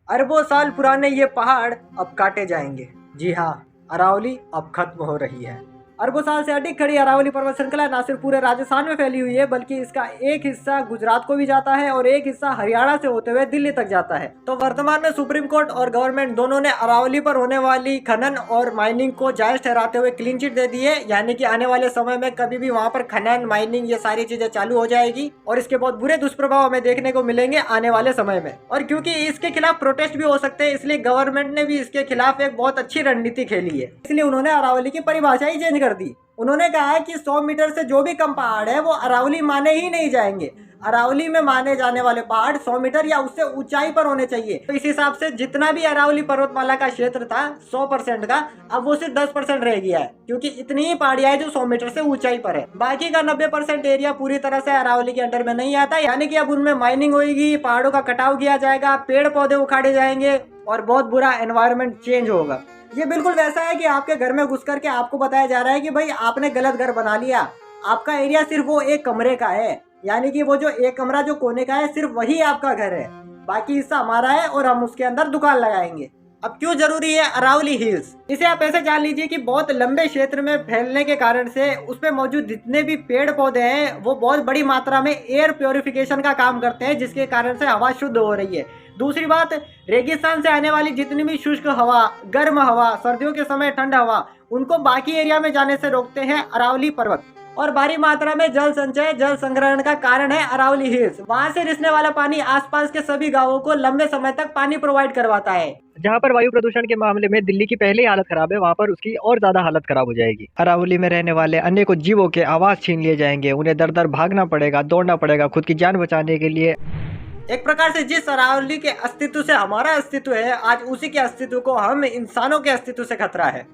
अरबों साल पुराने ये पहाड़ अब काटे जाएंगे। जी हाँ, अरावली अब खत्म हो रही है। अरबों साल से अडिग खड़ी अरावली पर्वत श्रृंखला न सिर्फ पूरे राजस्थान में फैली हुई है, बल्कि इसका एक हिस्सा गुजरात को भी जाता है और एक हिस्सा हरियाणा से होते हुए दिल्ली तक जाता है। तो वर्तमान में सुप्रीम कोर्ट और गवर्नमेंट दोनों ने अरावली पर होने वाली खनन और माइनिंग को जायज ठहराते हुए क्लीन चिट दे दी है, यानी कि आने वाले समय में कभी भी वहाँ पर खनन माइनिंग ये सारी चीजें चालू हो जाएगी और इसके बहुत बुरे दुष्प्रभाव हमें देखने को मिलेंगे आने वाले समय में। और क्योंकि इसके खिलाफ प्रोटेस्ट भी हो सकते हैं, इसलिए गवर्नमेंट ने भी इसके खिलाफ एक बहुत अच्छी रणनीति खेली है। इसलिए उन्होंने अरावली की परिभाषा ही चेंज कर दी। उन्होंने कहा है कि 100 मीटर से जो भी कम पहाड़ है वो अरावली माने ही नहीं जाएंगे। अरावली में माने जाने वाले पहाड़ 100 मीटर या उससे ऊंचाई पर होने चाहिए। तो इस हिसाब से जितना भी अरावली पर्वतमाला का क्षेत्र था 100% का, अब वो सिर्फ 10% रह गया है, क्योंकि इतनी ही पहाड़ियां है जो 100 मीटर से ऊंचाई पर है। बाकी का 90% एरिया पूरी तरह से अरावली के अंडर में नहीं आता, यानी कि अब उनमें माइनिंग होगी, पहाड़ों का कटाव किया जाएगा, पेड़ पौधे उखाड़े जाएंगे और बहुत बुरा एनवायरमेंट चेंज होगा। ये बिल्कुल वैसा है कि आपके घर में घुस करके आपको बताया जा रहा है कि भाई आपने गलत घर बना लिया, आपका एरिया सिर्फ वो एक कमरे का है, यानी कि वो जो एक कमरा जो कोने का है सिर्फ वही आपका घर है, बाकी हिस्सा हमारा है और हम उसके अंदर दुकान लगाएंगे। अब क्यों जरूरी है अरावली हिल्स? इसे आप ऐसे जान लीजिए कि बहुत लंबे क्षेत्र में फैलने के कारण से उसमें मौजूद जितने भी पेड़ पौधे हैं वो बहुत बड़ी मात्रा में एयर प्योरिफिकेशन का काम करते हैं, जिसके कारण से हवा शुद्ध हो रही है। दूसरी बात, रेगिस्तान से आने वाली जितनी भी शुष्क हवा, गर्म हवा, सर्दियों के समय ठंड हवा, उनको बाकी एरिया में जाने से रोकते हैं अरावली पर्वत। और भारी मात्रा में जल संचय, जल संग्रहण का कारण है अरावली हिल्स। वहाँ से रिसने वाला पानी आसपास के सभी गांवों को लंबे समय तक पानी प्रोवाइड करवाता है। जहाँ पर वायु प्रदूषण के मामले में दिल्ली की पहले ही हालत खराब है, वहाँ पर उसकी और ज्यादा हालत खराब हो जाएगी। अरावली में रहने वाले अनेकों जीवों के आवास छीन लिए जाएंगे, उन्हें दर दर भागना पड़ेगा, दौड़ना पड़ेगा खुद की जान बचाने के लिए। एक प्रकार से जिस अरावली के अस्तित्व से हमारा अस्तित्व है, आज उसी के अस्तित्व को हम इंसानों के अस्तित्व से खतरा है।